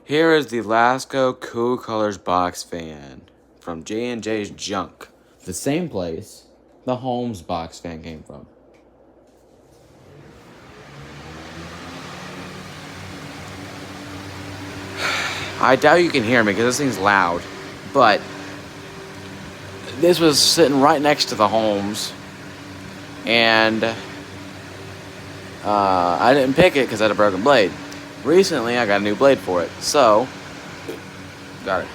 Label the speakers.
Speaker 1: Here is the Lasko Cool Colors box fan from J&J's Junk. The same place the Holmes box fan came from. I doubt you can hear me because this thing's loud, but this was sitting right next to the Holmes, and I didn't pick it because I had a broken blade. Recently, I got a new blade for it, so got it.